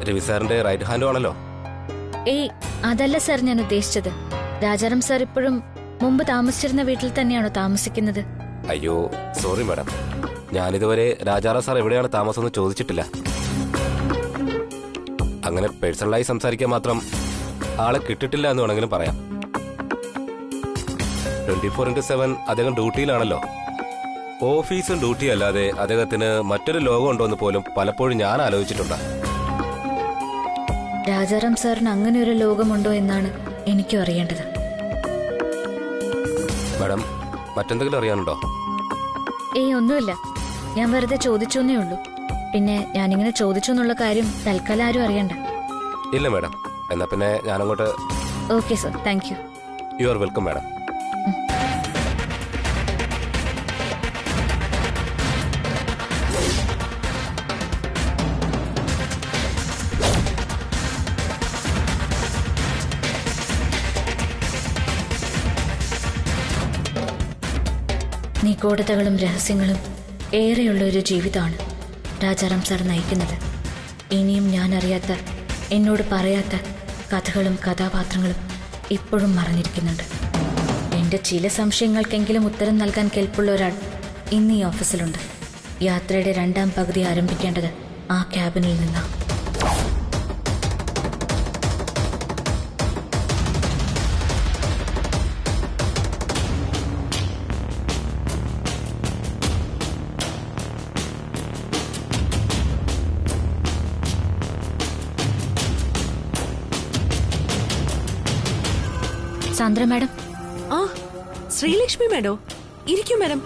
രവി സാറിന്റെ റൈറ്റ് ഹാൻഡും ആണല്ലോ. ഏയ് അതല്ല സാർ ഞാൻ ഉദ്ദേശിച്ചത്. രാജാറാം സാർ ഇപ്പോഴും മുമ്പ് താമസിച്ചിരുന്ന വീട്ടിൽ തന്നെയാണോ താമസിക്കുന്നത്? അയ്യോ സോറി മാഡം, ഞാനിതുവരെ രാജാറാം സാർ എവിടെയാണ് താമസം എന്ന് ചോദിച്ചിട്ടില്ല. അങ്ങനെ പേഴ്സണലായി സംസാരിക്കാൻ മാത്രം ആളെ കിട്ടിട്ടില്ല എന്ന് വേണമെങ്കിലും പറയാം. 24/7 അദ്ദേഹം ഡ്യൂട്ടിയിലാണല്ലോ. ഓഫീസും ഡ്യൂട്ടി അല്ലാതെ അദ്ദേഹത്തിന് മറ്റൊരു ലോകം ഉണ്ടോ എന്ന് പോലും പലപ്പോഴും ഞാൻ ആലോചിച്ചിട്ടുണ്ട്. രാജാറാം സാറിന് അങ്ങനെ ഒരു ലോകമുണ്ടോ എന്നാണ് എനിക്കും അറിയേണ്ടത്. മാഡം മറ്റെന്തെങ്കിലും അറിയാനുണ്ടോ? ഏയ് ഒന്നുമില്ല, ഞാൻ വെറുതെ ചോദിച്ചെന്നേ ഉള്ളൂ. പിന്നെ ഞാനിങ്ങനെ ചോദിച്ചു എന്നുള്ള കാര്യം തൽക്കാലം ആരും അറിയണ്ട. ഇല്ല മാഡം, എന്നാ പിന്നെ ഞാനങ്ങോട്ട്. Okay sir, thank you. You are welcome madam. നിഗൂഢതകളും രഹസ്യങ്ങളും ഏറെയുള്ള ഒരു ജീവിതമാണ് രാജാറാം സാർ നയിക്കുന്നത്. ഇനിയും ഞാൻ അറിയാത്ത, എന്നോട് പറയാത്ത കഥകളും കഥാപാത്രങ്ങളും ഇപ്പോഴും മറഞ്ഞിരിക്കുന്നുണ്ട്. എൻ്റെ ചില സംശയങ്ങൾക്കെങ്കിലും ഉത്തരം നൽകാൻ കെൽപ്പുള്ള ഒരാൾ ഇന്ന് ഈ ഓഫീസിലുണ്ട്. യാത്രയുടെ 2ാം പകുതി ആരംഭിക്കേണ്ടത് ആ ക്യാബിനിൽ നിന്നാണ്. സാന്ദ്ര മാഡം. ആ ശ്രീലക്ഷ്മി മാഡോ, ഇരിക്കൂ മാഡം.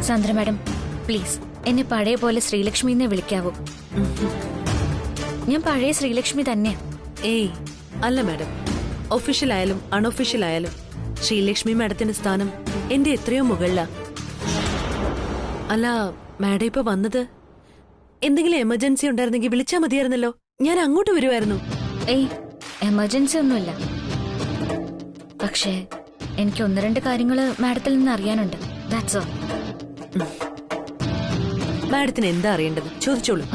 സാന്ദ്ര മാഡം പ്ലീസ് എന്നെ പഴയ പോലെ ശ്രീലക്ഷ്മി എന്ന് വിളിക്കാവൂ. ഞാൻ പഴയ ശ്രീലക്ഷ്മി തന്നെയാ. ഏയ് അല്ല മാഡം, ഒഫീഷ്യൽ ആയാലും അൺഒഫീഷ്യൽ ആയാലും ശ്രീലക്ഷ്മി മാഡത്തിന്റെ സ്ഥാനം എന്റെ എത്രയോ മുകളിലാ. അല്ല മാഡം ഇപ്പൊ വന്നത് എന്തെങ്കിലും എമർജൻസി ഉണ്ടായിരുന്നെങ്കിൽ വിളിച്ചാ മതിയായിരുന്നല്ലോ, ഞാൻ അങ്ങോട്ട് വരുമായിരുന്നു. ഏയ് എമർജൻസി ഒന്നുമില്ല, പക്ഷേ എനിക്ക് 1-2 കാര്യങ്ങൾ മാഡത്തിൽ നിന്ന് അറിയാനുണ്ട്. That's all. മാഡത്തിന് എന്താ അറിയേണ്ടത് ചോദിച്ചോളൂ.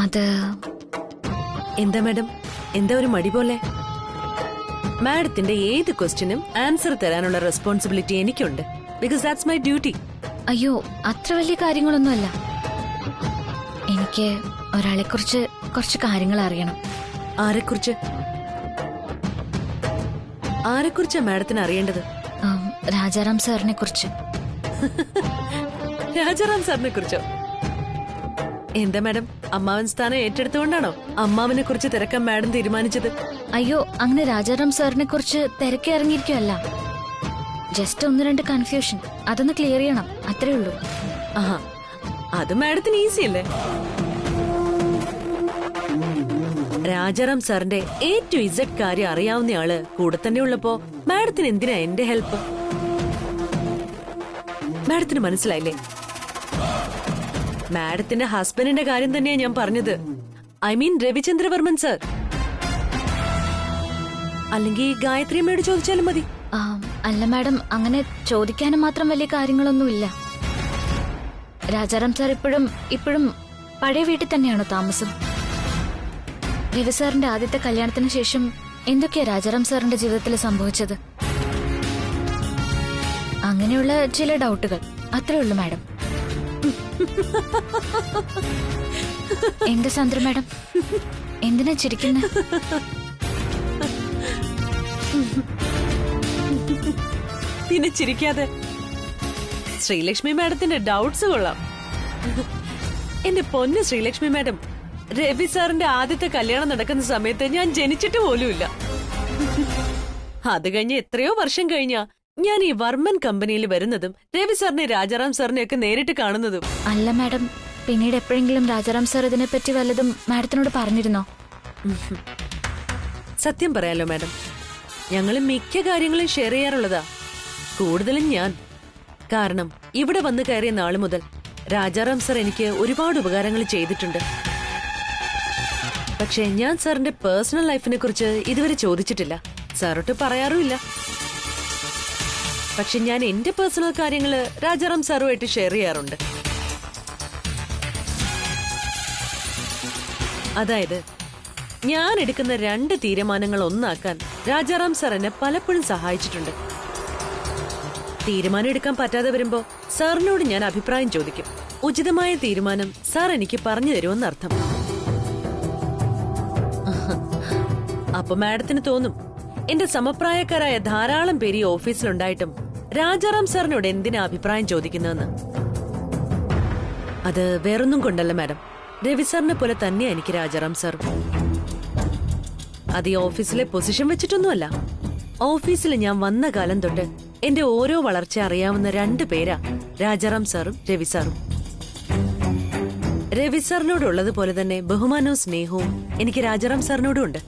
അത് എന്താ മാഡം, എന്താ ഒരു മടി പോലെ? മാഡത്തിന്റെ ഏത് ക്വസ്റ്റ്യനും ആൻസർ തരാനുള്ള റെസ്പോൺസിബിലിറ്റി എനിക്കുണ്ട്. Because that's my duty. അയ്യോ അത്ര വലിയ കാര്യങ്ങളൊന്നുമല്ല. എനിക്ക് ഒരാളെക്കുറിച്ച് കുറച്ച് കാര്യങ്ങൾ അറിയണം. ആരെക്കുറിച്ച്? ആരെക്കുറിച്ചാ മാഡത്തിന് അറിയേണ്ടത്? രാജാറാം സാറിനെ കുറിച്ച്. രാജാറാം സാറിനെ കുറിച്ചോ? എന്താ മാഡം, അമ്മാവൻ സ്ഥാനം ഏറ്റെടുത്തുകൊണ്ടാണോ അമ്മാവനെ കുറിച്ച് തിരക്കാൻ മാഡം തീരുമാനിച്ചത്? അയ്യോ അങ്ങനെ രാജാറാം സാറിനെ കുറിച്ച് തിരക്കി ഇറങ്ങിയിരിക്കുവല്ല. ജസ്റ്റ് 1-2 കൺഫ്യൂഷൻ, അതൊന്ന് ക്ലിയർ ചെയ്യണം, അത്രേ ഉള്ളൂ. ആഹാ, അത് മാഡത്തിന് ഈസി അല്ലേ? രാജാറാം സാറിന്റെ A to Z കാര്യം അറിയാവുന്നയാള് കൂടെ തന്നെ ഉള്ളപ്പോ മാഡത്തിന് എന്തിനാ എന്റെ ഹെൽപ്പ്? മാഡത്തിന് മനസ്സിലായില്ലേ? മാഡത്തിന്റെ ഹസ്ബൻഡിന്റെ കാര്യം തന്നെയാ ഞാൻ പറഞ്ഞത്. I mean Ravichandravarman sir. അല്ലെങ്കിൽ ഗായത്രി അമ്മയോട് ചോദിച്ചാലും മതി. അല്ല മാഡം, അങ്ങനെ ചോദിക്കാനും മാത്രം വലിയ കാര്യങ്ങളൊന്നുമില്ല. രാജാറാം സാർ ഇപ്പോഴും പഴയ വീട്ടിൽ തന്നെയാണോ താമസം? രവി സാറിന്റെ ആദ്യത്തെ കല്യാണത്തിന് ശേഷം എന്തൊക്കെയാ രാജാറാം സാറിന്റെ ജീവിതത്തിൽ സംഭവിച്ചത്? അങ്ങനെയുള്ള ചില ഡൗട്ടുകൾ, അത്രേ ഉള്ളൂ മാഡം. എന്താ സാന്ദ്ര മാഡം, എന്തിനാ ചിരിക്കുന്നത്? പിന്നെ ചിരിക്കാതെ. ശ്രീലക്ഷ്മി മാഡത്തിന്റെ ഡൗട്ട്സ് കൊള്ളാം. എന്റെ പൊന്ന് ശ്രീലക്ഷ്മി മാഡം, രവി സാറിന്റെ ആദ്യത്തെ കല്യാണം നടക്കുന്ന സമയത്ത് ഞാൻ ജനിച്ചിട്ട് പോലുമില്ല. അത് കഴിഞ്ഞ് എത്രയോ വർഷം കഴിഞ്ഞാ ഞാൻ ഈ വർമ്മൻ കമ്പനിയിൽ വരുന്നതും രവി സാറിനെ രാജാറാം സാറിനെ ഒക്കെ നേരിട്ട് കാണുന്നതും. അല്ല മാഡം, പിന്നീട് എപ്പോഴെങ്കിലും രാജാറാം സാർ ഇതിനെപ്പറ്റി വല്ലതും മാഡത്തിനോട് പറഞ്ഞിരുന്നോ? സത്യം പറയാലോ മാഡം, ഞങ്ങൾ മിക്ക കാര്യങ്ങളും ഷെയർ ചെയ്യാറുള്ളതാ, കൂടുതലും ഞാൻ. കാരണം ഇവിടെ വന്ന് കയറിയ നാളു മുതൽ രാജാറാം സാർ എനിക്ക് ഒരുപാട് ഉപകാരങ്ങൾ ചെയ്തിട്ടുണ്ട്. പക്ഷെ ഞാൻ സാറിന്റെ പേഴ്സണൽ ലൈഫിനെ കുറിച്ച് ഇതുവരെ ചോദിച്ചിട്ടില്ല, സാറോട്ട് പറയാറുമില്ല. പക്ഷെ ഞാൻ എന്റെ പേഴ്സണൽ കാര്യങ്ങള് രാജാറാം സാറുമായിട്ട് ഷെയർ ചെയ്യാറുണ്ട്. അതായത് ഞാൻ എടുക്കുന്ന 2 തീരുമാനങ്ങൾ ഒന്നാക്കാൻ രാജാറാം സാർ എന്നെ പലപ്പോഴും സഹായിച്ചിട്ടുണ്ട്. തീരുമാനം എടുക്കാൻ പറ്റാതെ വരുമ്പോ സാറിനോട് ഞാൻ അഭിപ്രായം ചോദിക്കും. ഉചിതമായ തീരുമാനം സാർ എനിക്ക് പറഞ്ഞു തരുമെന്നർത്ഥം. അപ്പൊ മാഡത്തിന് തോന്നും, എന്റെ സമപ്രായക്കാരായ ധാരാളം പേര് ഈ ഓഫീസിലുണ്ടായിട്ടും രാജാറാം സാറിനോട് എന്തിനാ അഭിപ്രായം ചോദിക്കുന്നതെന്ന്. അത് വേറൊന്നും കൊണ്ടല്ല മാഡം, രവി സാറിനെ പോലെ തന്നെയാ എനിക്ക് രാജാറാം സാർ. അത് ഈ ഓഫീസിലെ പൊസിഷൻ വെച്ചിട്ടൊന്നുമല്ല. ഓഫീസിൽ ഞാൻ വന്ന കാലം തൊട്ട് എന്റെ ഓരോ വളർച്ച അറിയാവുന്ന 2 പേരാ രാജാറാം സാറും രവി സാറും. രവി സാറിനോടുള്ളതുപോലെ തന്നെ ബഹുമാനവും സ്നേഹവും എനിക്ക് രാജാറാം സാറിനോടും ഉണ്ട്.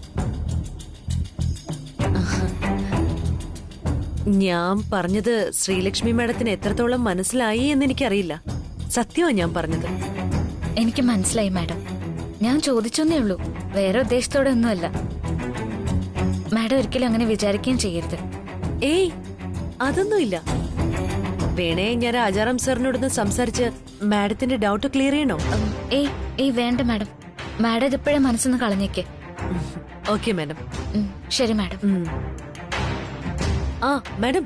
ഞാൻ പറഞ്ഞത് ശ്രീലക്ഷ്മി മാഡത്തിന് എത്രത്തോളം മനസ്സിലായി എന്ന് എനിക്കറിയില്ല. സത്യമാണ് ഞാൻ പറഞ്ഞത്. എനിക്ക് മനസ്സിലായി മാഡം. ഞാൻ ചോദിച്ചൊന്നേ ഉള്ളൂ, വേറെ ഉദ്ദേശത്തോടെ ഒന്നുമല്ല. മാഡം ഒരിക്കലും അങ്ങനെ വിചാരിക്കുകയും ചെയ്യരുത്. ഏയ്, അതൊന്നുമില്ല. വേണേ ഞാൻ രാജാറാം സാറിനോടൊന്ന് സംസാരിച്ച് മാഡത്തിന്റെ ഡൗട്ട് ക്ലിയർ ചെയ്യണോ? ഏയ് വേണ്ട മാഡം. മാഡം ഇതിപ്പോഴേ മനസ്സൊന്ന് കളഞ്ഞേക്ക്. Okay madam. ശരി മാഡം. ആ മാഡം,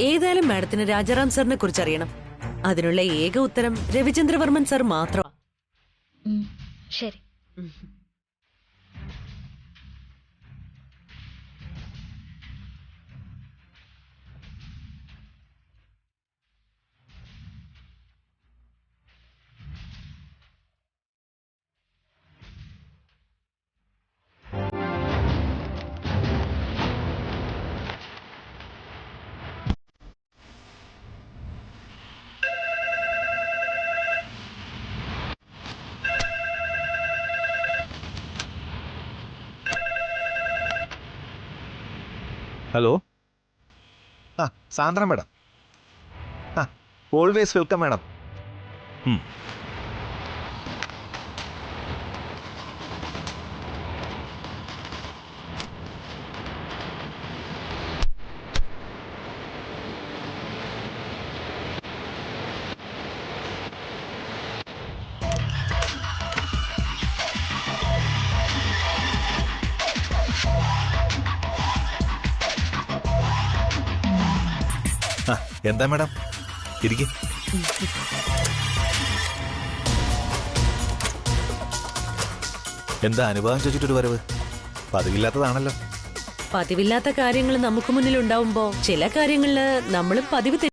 ഏതായാലും മാഡത്തിന് രാജാറാം സാറിനെ കുറിച്ച് അറിയണം. അതിനുള്ള ഏക ഉത്തരം രവിചന്ദ്രവർമ്മൻ സാർ മാത്രമാണ്. ശരി. Hello. Sandra madam. Always welcome madam. എന്താ മാഡം, ഇരിക്കും. എന്താ അനുഭവം ചോദിച്ചിട്ടൊരു വരവ്? പതിവില്ലാത്തതാണല്ലോ. പതിവില്ലാത്ത കാര്യങ്ങൾ നമുക്ക് മുന്നിൽ ഉണ്ടാവുമ്പോ ചില കാര്യങ്ങളില് നമ്മളും പതിവ്